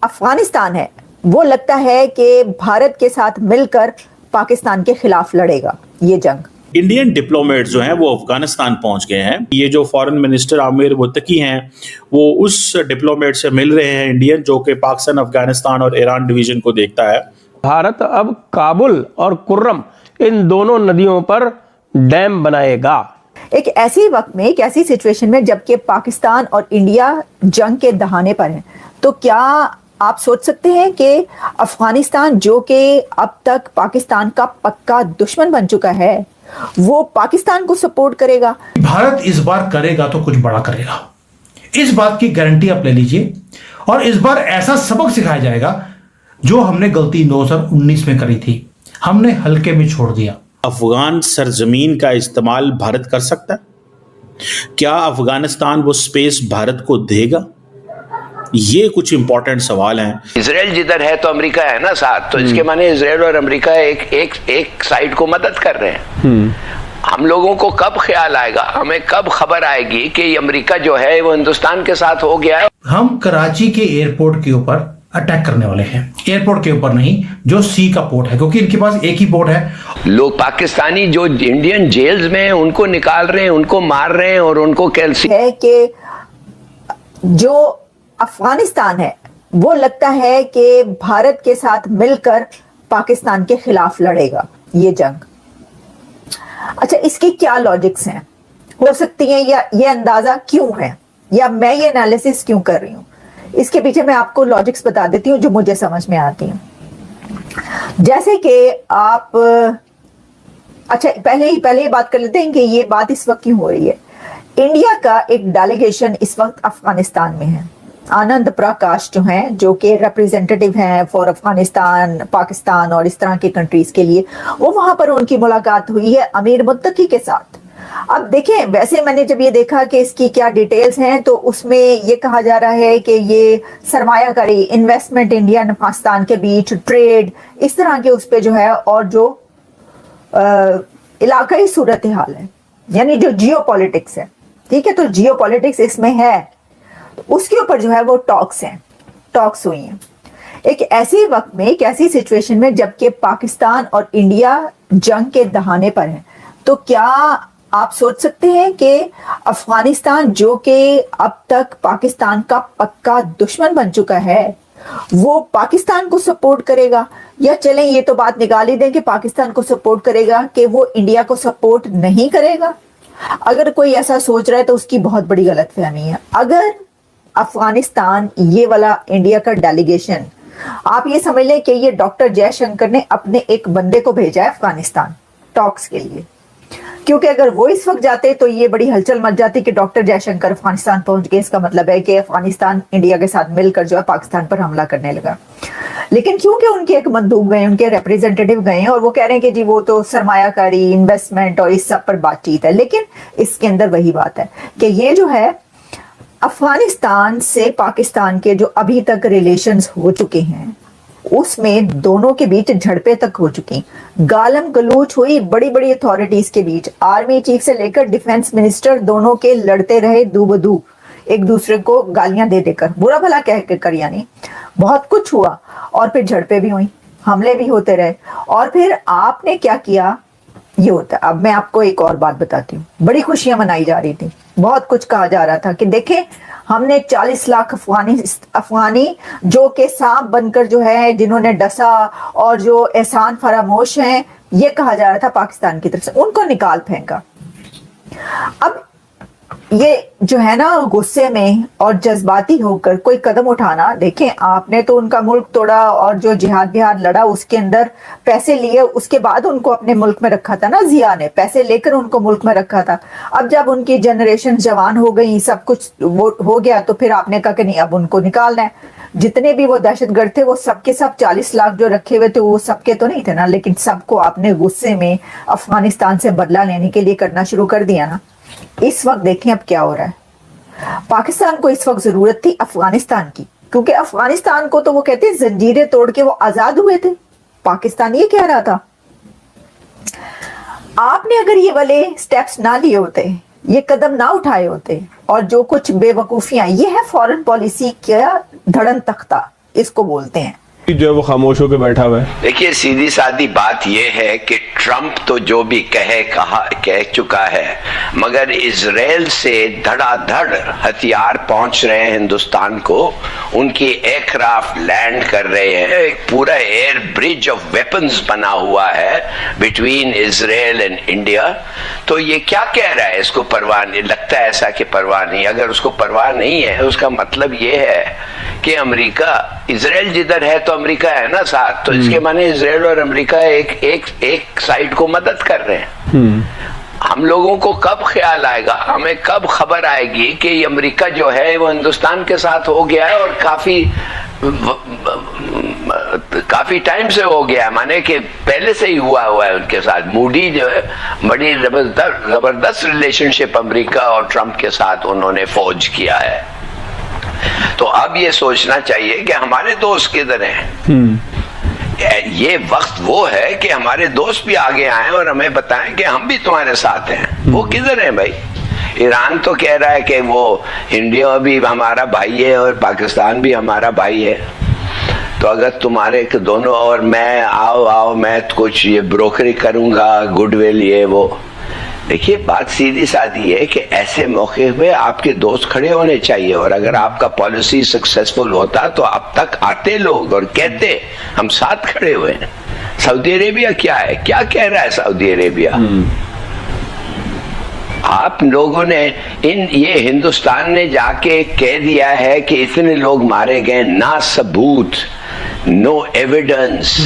अफगानिस्तान है वो लगता है कि भारत के साथ मिलकर पाकिस्तान के खिलाफ लड़ेगा ये जंग। इंडियन डिप्लोमेट्स जो हैं वो अफगानिस्तान पहुंच गए हैं। ये जो फॉरेन मिनिस्टर आमिर मुत्तकी हैं वो उस डिप्लोमेट से मिल रहे हैं इंडियन, जो कि पाकिस्तान, अफगानिस्तान और ईरान डिवीजन को देखता है। भारत अब काबुल और कुर्रम इन दोनों नदियों पर डैम बनाएगा। एक ऐसी वक्त में, एक ऐसी सिचुएशन में जबकि पाकिस्तान और इंडिया जंग के दहाने पर है, तो क्या आप सोच सकते हैं कि अफगानिस्तान जो कि अब तक पाकिस्तान का पक्का दुश्मन बन चुका है वो पाकिस्तान को सपोर्ट करेगा? भारत इस बार करेगा तो कुछ बड़ा करेगा, इस बात की गारंटी आप ले लीजिए। और इस बार ऐसा सबक सिखाया जाएगा जो हमने गलती 2019 में करी थी, हमने हल्के में छोड़ दिया। अफगान सरजमीन का इस्तेमाल भारत कर सकता है? क्या अफगानिस्तान वो स्पेस भारत को देगा? ये कुछ इंपॉर्टेंट सवाल हैं। इजराइल जिधर है तो अमेरिका है ना साथ, तो इसके माने इजराइल और अमेरिका एक साइड को मदद कर रहे हैं। हम लोगों को कब ख्याल आएगा, हमें कब खबर आएगी कि अमेरिका जो है वो हिंदुस्तान के साथ हो गया है? हम कराची के एयरपोर्ट के ऊपर अटैक करने वाले हैं, एयरपोर्ट के ऊपर नहीं, जो सी का पोर्ट है, क्योंकि इनके पास एक ही पोर्ट है। लोग पाकिस्तानी जो इंडियन जेल्स में हैं उनको निकाल रहे हैं, उनको मार रहे हैं और उनको कैल्शियम है कि जो अफगानिस्तान है वो लगता है कि भारत के साथ मिलकर पाकिस्तान के खिलाफ लड़ेगा ये जंग। अच्छा, इसकी क्या लॉजिक्स हैं, हो सकती हैं, या ये अंदाजा क्यों है, या मैं ये एनालिसिस क्यों कर रही हूं? इसके पीछे मैं आपको लॉजिक्स बता देती हूँ जो मुझे समझ में आती हैं। जैसे कि आप अच्छा पहले ही बात कर लेते हैं कि ये बात इस वक्त क्यों हो रही है। इंडिया का एक डेलीगेशन इस वक्त अफगानिस्तान में है। आनंद प्रकाश जो हैं, जो कि रिप्रेजेंटेटिव हैं फॉर अफगानिस्तान, पाकिस्तान और इस तरह की कंट्रीज के लिए, वो वहां पर उनकी मुलाकात हुई है अमीर मुत्तकी के साथ। अब देखें, वैसे मैंने जब ये देखा कि इसकी क्या डिटेल्स हैं तो उसमें ये कहा जा रहा है कि ये सरमायाकारी, इन्वेस्टमेंट इंडिया और पाकिस्तान के बीच, ट्रेड, इस तरह के उस पे जो है, और जो इलाकाई सूरत हाल है, यानी जो जियो पॉलिटिक्स है, ठीक है, तो जियो पॉलिटिक्स इसमें है, उसके ऊपर जो है वो टॉक्स हुई हैं। एक ऐसी वक्त में, एक ऐसी सिचुएशन में जबकि पाकिस्तान और इंडिया जंग के दहाने पर है, तो क्या आप सोच सकते हैं कि अफगानिस्तान जो कि अब तक पाकिस्तान का पक्का दुश्मन बन चुका है वो पाकिस्तान को सपोर्ट करेगा? या चलें ये तो बात निकाल ही दें कि पाकिस्तान को सपोर्ट करेगा, कि वो इंडिया को सपोर्ट नहीं करेगा। अगर कोई ऐसा सोच रहा है तो उसकी बहुत बड़ी गलतफहमी है। अगर अफगानिस्तान, ये वाला इंडिया का डेलीगेशन, आप ये समझ लें कि ये डॉक्टर जयशंकर ने अपने एक बंदे को भेजा है अफगानिस्तान टॉक्स के लिए, क्योंकि अगर वो इस वक्त जाते तो ये बड़ी हलचल मच जाती कि डॉक्टर जयशंकर अफगानिस्तान पहुंच गए, इसका मतलब है कि अफगानिस्तान इंडिया के साथ मिलकर जो है पाकिस्तान पर हमला करने लगा। लेकिन क्योंकि उनके एक मंदूब गए, उनके रिप्रेजेंटेटिव गए और वो कह रहे हैं कि जी वो तो सरमायाकारी, इन्वेस्टमेंट और इस सब पर बातचीत है, लेकिन इसके अंदर वही बात है कि ये जो है अफगानिस्तान से पाकिस्तान के जो अभी तक रिलेशंस हो चुके हैं उसमें दोनों के बीच झड़पें तक हो चुकी, गालम गलूच हुई बड़ी बड़ी अथॉरिटीज के बीच, आर्मी चीफ से लेकर डिफेंस मिनिस्टर दोनों के लड़ते रहे दू बदू, एक दूसरे को गालियां दे देकर, बुरा भला कह कर, यानी बहुत कुछ हुआ। और फिर झड़पें भी हुई, हमले भी होते रहे, और फिर आपने क्या किया ये होता। अब मैं आपको एक और बात बताती हूँ। बड़ी खुशियां मनाई जा रही थी, बहुत कुछ कहा जा रहा था कि देखें हमने 40 लाख अफगानी जो के सांप बनकर जो है, जिन्होंने डसा और जो एहसान फरामोश हैं, ये कहा जा रहा था पाकिस्तान की तरफ से, उनको निकाल फेंका। अब ये जो है ना, गुस्से में और जज्बाती होकर कोई कदम उठाना, देखें आपने तो उनका मुल्क तोड़ा और जो जिहाद लड़ा उसके अंदर पैसे लिए, उसके बाद उनको अपने मुल्क में रखा था ना, जिया ने पैसे लेकर उनको मुल्क में रखा था। अब जब उनकी जनरेशन जवान हो गई, सब कुछ वो हो गया, तो फिर आपने कहा कि नहीं अब उनको निकालना है। जितने भी वो दहशतगर्द थे वो सबके सब 40 लाख जो रखे हुए थे वो सबके तो नहीं थे ना, लेकिन सबको आपने गुस्से में अफगानिस्तान से बदला लेने के लिए करना शुरू कर दिया ना। इस वक्त देखें अब क्या हो रहा है। पाकिस्तान को इस वक्त जरूरत थी अफगानिस्तान की, क्योंकि अफगानिस्तान को तो वो कहते हैं जंजीरें तोड़ के वो आजाद हुए थे। पाकिस्तान ये कह रहा था, आपने अगर ये वाले स्टेप्स ना लिए होते, ये कदम ना उठाए होते, और जो कुछ बेवकूफियां, ये है फॉरेन पॉलिसी का धड़न तख्ता, इसको बोलते हैं। जो है वो खामोश होकर बैठा हुआ है। देखिए, सीधी सादी बात यह है कि ट्रंप तो जो भी कह चुका है, मगर इजराइल से धड़ाधड़ हथियार पहुंच रहे हैं हिंदुस्तान को, उनकी एयरक्राफ्ट लैंड कर रहे हैं, एक पूरा एयर ब्रिज ऑफ वेपन्स बना हुआ है बिटवीन इजराइल एंड इंडिया। तो ये क्या कह रहा है? इसको परवाह नहीं, लगता है ऐसा कि परवाह नहीं। अगर उसको परवाह नहीं है, उसका मतलब ये है कि अमेरिका, इजराइल जिधर है तो अमेरिका है ना साथ, तो इसके माने इजराइल और अमेरिका एक साइड को मदद कर रहे हैं। हम लोगों को कब ख्याल आएगा, हमें कब खबर आएगी कि अमेरिका जो है वो हिंदुस्तान के साथ हो गया है, और काफी टाइम से हो गया है, माने कि पहले से ही हुआ है उनके साथ। मूडी जो है, बड़ी जबरदस्त रिलेशनशिप अमेरिका और ट्रंप के साथ उन्होंने फौज किया है। तो अब ये सोचना चाहिए कि हमारे दोस्त किधर हैं। ये वक्त वो है कि हमारे दोस्त भी आगे आए और हमें बताएं कि हम भी तुम्हारे साथ हैं। वो किधर है भाई? ईरान तो कह रहा है कि वो इंडिया भी हमारा भाई है और पाकिस्तान भी हमारा भाई है। तो अगर तुम्हारे दोनों और मैं आओ मैं कुछ ये ब्रोकरी करूंगा, गुडविल ये वो। देखिए, बात सीधी सादी है कि ऐसे मौके पे आपके दोस्त खड़े होने चाहिए, और अगर आपका पॉलिसी सक्सेसफुल होता तो अब तक आते लोग और कहते हम साथ खड़े हुए हैं। सऊदी अरेबिया क्या है, क्या कह रहा है सऊदी अरेबिया? आप लोगों ने ये हिंदुस्तान ने जाके कह दिया है कि इतने लोग मारे गए, ना सबूत, नो एविडेंस।